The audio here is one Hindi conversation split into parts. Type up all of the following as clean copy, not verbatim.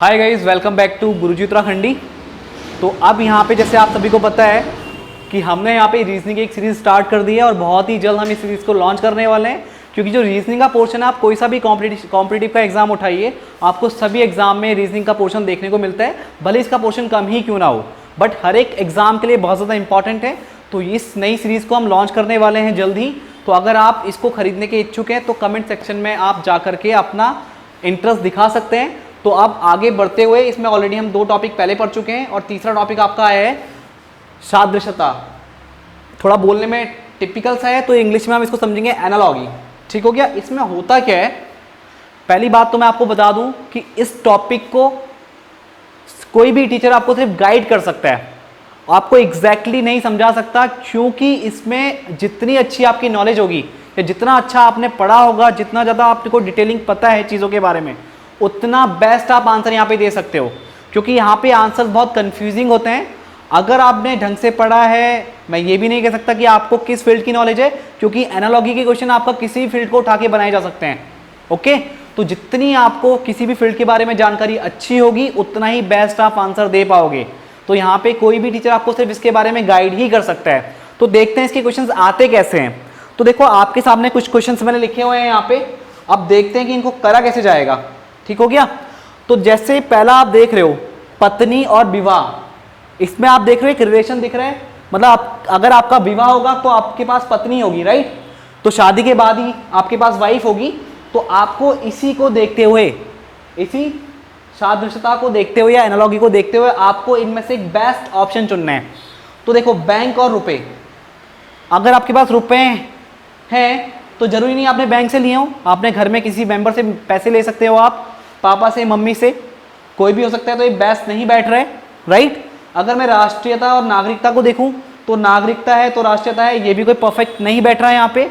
Hi guys, welcome back to Guruji Uttarakhandi. तो अब यहाँ पे जैसे आप सभी को पता है कि हमने यहाँ पे रीजनिंग की एक सीरीज़ स्टार्ट कर दी है और बहुत ही जल्द हम इस सीरीज़ को लॉन्च करने वाले हैं। क्योंकि जो रीजनिंग का पोर्शन है, आप कोई सा भी कॉम्पिटिटिव का एग्जाम उठाइए, आपको सभी एग्जाम में रीजनिंग का पोर्शन देखने को मिलता है, भले इसका पोर्शन कम ही क्यों ना हो, बट हर एक एग्जाम के लिए बहुत ज़्यादा इंपॉर्टेंट है। तो इस नई सीरीज़ को हम लॉन्च करने वाले हैं जल्द ही। तो अगर आप इसको खरीदने के इच्छुक हैं तो कमेंट सेक्शन में आप जा करके अपना इंटरेस्ट दिखा सकते हैं। तो अब आगे बढ़ते हुए इसमें ऑलरेडी हम 2 टॉपिक पहले पढ़ चुके हैं और तीसरा टॉपिक आपका है सादृश्यता। थोड़ा बोलने में टिपिकल सा है तो इंग्लिश में हम इसको समझेंगे एनालॉगी। ठीक हो गया। इसमें होता क्या है, पहली बात तो मैं आपको बता दूं कि इस टॉपिक को कोई भी टीचर आपको सिर्फ गाइड कर सकता है, आपको एग्जैक्टली नहीं समझा सकता। क्योंकि इसमें जितनी अच्छी आपकी नॉलेज होगी या जितना अच्छा आपने पढ़ा होगा, जितना ज़्यादा आपको डिटेलिंग पता है चीज़ों के बारे में, उतना बेस्ट आप आंसर यहाँ पे दे सकते हो। क्योंकि यहाँ पे आंसर बहुत कंफ्यूजिंग होते हैं। अगर आपने ढंग से पढ़ा है, मैं ये भी नहीं कह सकता कि आपको किस फील्ड की नॉलेज है, क्योंकि एनालॉगी के क्वेश्चन आपका किसी भी फील्ड को उठा के बनाए जा सकते हैं। ओके, तो जितनी आपको किसी भी फील्ड के बारे में जानकारी अच्छी होगी, उतना ही बेस्ट आप आंसर दे पाओगे। तो यहाँ पे कोई भी टीचर आपको सिर्फ इसके बारे में गाइड ही कर सकता है। तो देखते हैं इसके क्वेश्चन आते कैसे हैं। तो देखो, आपके सामने कुछ क्वेश्चन मैंने लिखे हुए हैं यहाँ पे। अब देखते हैं कि इनको करा कैसे जाएगा। ठीक हो गया। तो जैसे पहला आप देख रहे हो पत्नी और विवाह, इसमें आप देख रहे हो एक रिलेशन दिख रहा है। मतलब अगर आपका विवाह होगा तो आपके पास पत्नी होगी, राइट। तो शादी के बाद ही आपके पास वाइफ होगी। तो आपको इसी को देखते हुए, इसी सादृश्यता को देखते हुए या एनालॉगी को देखते हुए आपको इनमें से एक बेस्ट ऑप्शन चुनना है। तो देखो, बैंक और रुपए, अगर आपके पास रुपए हैं तो जरूरी नहीं आपने बैंक से लिए हो, आपने घर में किसी मेंबर से पैसे ले सकते हो, आप पापा से, मम्मी से, कोई भी हो सकता है। तो ये बेस्ट नहीं बैठ रहा है, राइट। अगर मैं राष्ट्रीयता और नागरिकता को देखूं तो नागरिकता है तो राष्ट्रीयता है, ये भी कोई परफेक्ट नहीं बैठ रहा है यहाँ पे।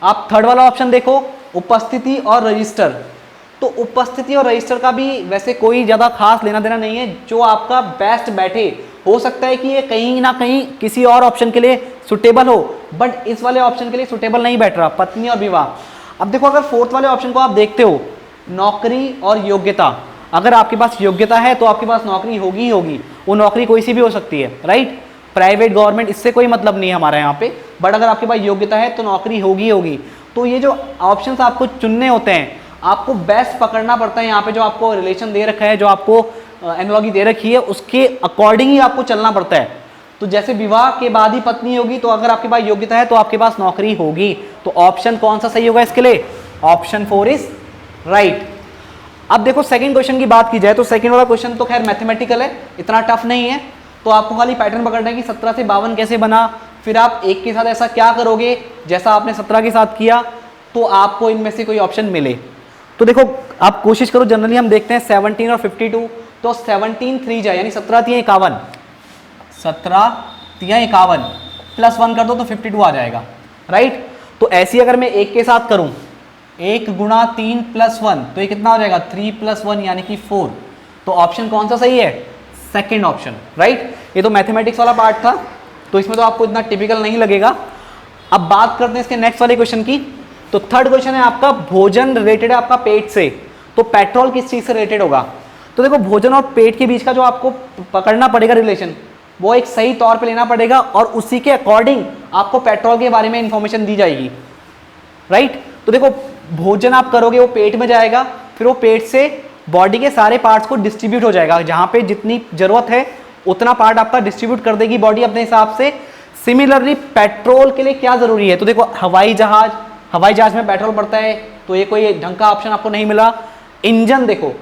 आप थर्ड वाला ऑप्शन देखो, उपस्थिति और रजिस्टर। तो उपस्थिति और रजिस्टर का भी वैसे कोई ज़्यादा खास लेना देना नहीं है, जो आपका बेस्ट बैठे। हो सकता है कि ये कहीं ना कहीं किसी और ऑप्शन के लिए सुटेबल हो, बट इस वाले ऑप्शन के लिए सुटेबल नहीं बैठ रहा, पत्नी और विवाह। अब देखो, अगर फोर्थ वाले ऑप्शन को आप देखते हो, नौकरी और योग्यता, अगर आपके पास योग्यता है तो आपके पास नौकरी होगी ही होगी। वो नौकरी कोई सी भी हो सकती है, राइट। प्राइवेट, गवर्नमेंट, इससे कोई मतलब नहीं है हमारे यहाँ पे, बट अगर आपके पास योग्यता है तो नौकरी होगी होगी। तो ये जो ऑप्शंस आपको चुनने होते हैं, आपको बेस्ट पकड़ना पड़ता है। यहाँ पे जो आपको रिलेशन दे रखा है, जो आपको एनालॉगी दे रखी है, उसके अकॉर्डिंग ही आपको चलना पड़ता है। तो जैसे विवाह के बाद ही पत्नी होगी, तो अगर आपके पास योग्यता है तो आपके पास नौकरी होगी। तो ऑप्शन कौन सा सही होगा इसके लिए? Option 4 is right. अब देखो, सेकंड क्वेश्चन की बात की जाए तो सेकंड वाला क्वेश्चन तो खैर मैथमेटिकल है, इतना टफ नहीं है। तो आपको खाली पैटर्न पकड़ना है कि 17 से 52 कैसे बना, फिर आप एक के साथ ऐसा क्या करोगे जैसा आपने 17 के साथ किया, तो आपको इनमें से कोई ऑप्शन मिले। तो देखो, आप कोशिश करो, जनरली हम देखते हैं 17 और 52, तो 17 3 जाए, यानी 17 3 51, 17 3 51 प्लस 1 कर दो तो 52 आ जाएगा, राइट। तो ऐसी अगर मैं एक के साथ करूं, 1 गुणा 3 प्लस 1, तो ये कितना हो जाएगा? 3 प्लस 1 यानी कि 4। तो ऑप्शन कौन सा सही है? Second option, right. ये तो मैथमेटिक्स वाला पार्ट था, तो इसमें तो आपको इतना टिपिकल नहीं लगेगा। अब बात करते हैं इसके नेक्स्ट वाले क्वेश्चन की। तो थर्ड क्वेश्चन है आपका, भोजन रिलेटेड है आपका पेट से, तो पेट्रोल किस चीज से रिलेटेड होगा? तो देखो, भोजन और पेट के बीच का जो आपको पकड़ना पड़ेगा रिलेशन, वो एक सही तौर पे लेना पड़ेगा और उसी के अकॉर्डिंग आपको पेट्रोल के बारे में इंफॉर्मेशन दी जाएगी, राइट। तो देखो, भोजन आप करोगे वो पेट में जाएगा, फिर वो पेट से बॉडी के सारे पार्ट्स को डिस्ट्रीब्यूट हो जाएगा, जहां पे जितनी जरूरत है उतना पार्ट आपका डिस्ट्रीब्यूट कर देगी बॉडी अपने हिसाब से। सिमिलरली पेट्रोल के लिए क्या जरूरी है? तो देखो, हवाई जहाज में पेट्रोल पड़ता है, तो ये कोई ढंग का ऑप्शन आपको नहीं मिला। इंजन देखो,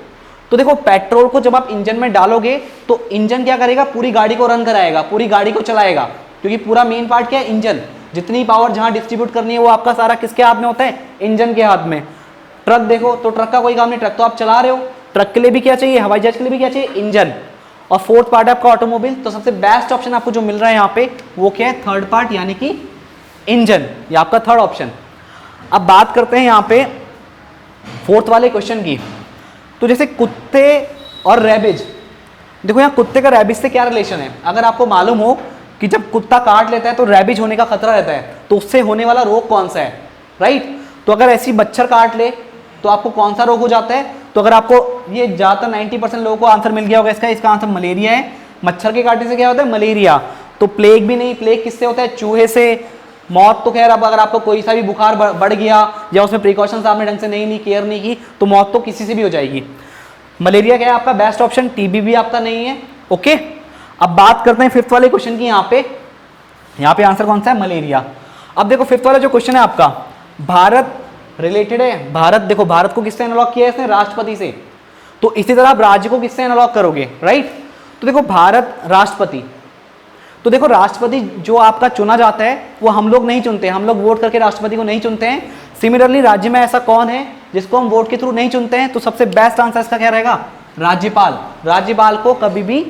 तो देखो, पेट्रोल को जब आप इंजन में डालोगे तो इंजन क्या करेगा? पूरी गाड़ी को रन कराएगा, पूरी गाड़ी को चलाएगा, क्योंकि पूरा मेन पार्ट क्या है? इंजन। जितनी पावर जहां डिस्ट्रीब्यूट करनी है वो आपका सारा किसके हाथ में होता है? इंजन के हाथ में। ट्रक देखो, तो ट्रक का कोई काम नहीं, ट्रक तो आप चला रहे हो, ट्रक के लिए भी क्या चाहिए? हवाई जहाज के लिए भी क्या चाहिए? इंजन। और फोर्थ पार्ट है आपका ऑटोमोबाइल। तो सबसे बेस्ट ऑप्शन आपको जो मिल रहा है यहाँ पे वो क्या है? थर्ड पार्ट, यानी कि इंजन, ये आपका थर्ड ऑप्शन। अब बात करते हैं यहाँ पे फोर्थ वाले क्वेश्चन की। तो जैसे कुत्ते और रैबिज, देखो यहाँ कुत्ते का रैबिज से क्या रिलेशन है? अगर आपको मालूम हो कि जब कुत्ता काट लेता है तो रैबिज होने का खतरा रहता है, तो उससे होने वाला रोग कौन सा है, राइट। तो अगर ऐसी मच्छर काट ले तो आपको कौन सा रोग हो जाता है? तो अगर आपको ये ज़्यादातर 90% लोगों को आंसर मिल गया होगा इसका आंसर मलेरिया है। मच्छर के काटने से क्या होता है? मलेरिया। तो प्लेग भी नहीं, प्लेग किससे होता है? चूहे से। मौत तो खैर अब अगर आपको कोई सा भी बुखार बढ़ गया या उसमें प्रिकॉशंस आपने ढंग से नहीं ली, केयर नहीं की, तो मौत तो किसी से भी हो जाएगी। मलेरिया क्या है आपका बेस्ट ऑप्शन, टीबी भी आपका नहीं है। ओके, अब बात करते हैं फिफ्थ वाले क्वेश्चन की। यहाँ पे आंसर कौन सा है? मलेरिया। अब देखो फिफ्थ वाला जो क्वेश्चन है आपका, भारत रिलेटेड है। भारत, देखो भारत को किससे एनालॉग किया है इसने? राष्ट्रपति से। तो इसी तरह आप राज्य को किससे एनालॉग करोगे? राइट। तो देखो भारत राष्ट्रपति, तो देखो राष्ट्रपति जो आपका चुना जाता है वो हम लोग नहीं चुनते, हम लोग वोट करके राष्ट्रपति को नहीं चुनते हैं। सिमिलरली राज्य में ऐसा कौन है जिसको हम वोट के थ्रू नहीं चुनते हैं? तो सबसे बेस्ट आंसर इसका क्या रहेगा? राज्यपाल। राज्यपाल को कभी भी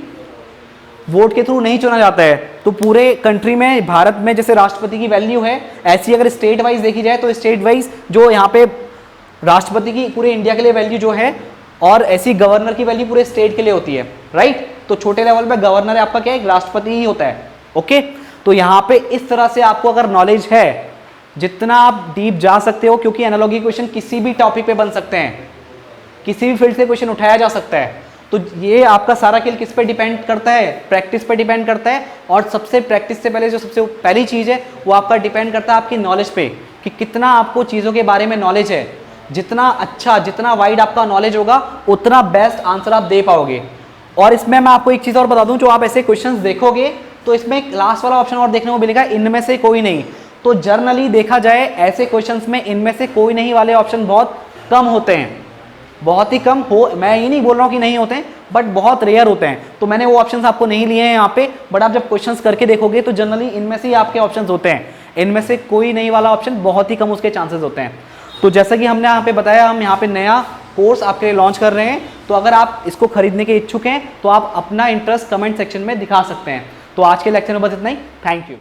वोट के थ्रू नहीं चुना जाता है। तो पूरे कंट्री में, भारत में जैसे राष्ट्रपति की वैल्यू है, ऐसी अगर स्टेट वाइज देखी जाए तो स्टेट वाइज जो यहाँ पे राष्ट्रपति की पूरे इंडिया के लिए वैल्यू जो है, और ऐसी गवर्नर की वैल्यू पूरे स्टेट के लिए होती है। राइट। तो छोटे लेवल पे गवर्नर आपका क्या है? राष्ट्रपति ही होता है। ओके, तो यहाँ पे इस तरह से आपको अगर नॉलेज है, जितना आप डीप जा सकते हो, क्योंकि एनालॉजी क्वेश्चन किसी भी टॉपिक पे बन सकते हैं, किसी भी फील्ड से क्वेश्चन उठाया जा सकता है। तो ये आपका सारा खेल किस पे डिपेंड करता है? प्रैक्टिस पे डिपेंड करता है। और सबसे प्रैक्टिस से पहले जो सबसे पहली चीज़ है वो आपका डिपेंड करता है आपकी नॉलेज पे, कि कितना आपको चीज़ों के बारे में नॉलेज है। जितना अच्छा, जितना वाइड आपका नॉलेज होगा, उतना बेस्ट आंसर आप दे पाओगे। और इसमें मैं आपको एक चीज़ और बता दूं, जो आप ऐसे क्वेश्चंस देखोगे तो इसमें लास्ट वाला ऑप्शन और देखने को मिलेगा, इनमें से कोई नहीं। तो जर्नली देखा जाए ऐसे क्वेश्चंस में इनमें से कोई नहीं वाले ऑप्शन बहुत कम होते हैं, बहुत ही कम हो। मैं ये नहीं बोल रहा हूँ कि नहीं होते हैं, बट बहुत रेयर होते हैं। तो मैंने वो ऑप्शंस आपको नहीं लिए हैं यहाँ पे, बट आप जब क्वेश्चंस करके देखोगे तो जनरली इनमें से ही आपके ऑप्शंस होते हैं। इनमें से कोई नहीं वाला ऑप्शन बहुत ही कम उसके चांसेस होते हैं। तो जैसा कि हमने यहाँ पे बताया, हम यहाँ पे नया कोर्स आपके लिए लॉन्च कर रहे हैं। तो अगर आप इसको खरीदने के इच्छुक हैं तो आप अपना इंटरेस्ट कमेंट सेक्शन में दिखा सकते हैं। तो आज के लेक्चर में बस इतना ही। Thank you.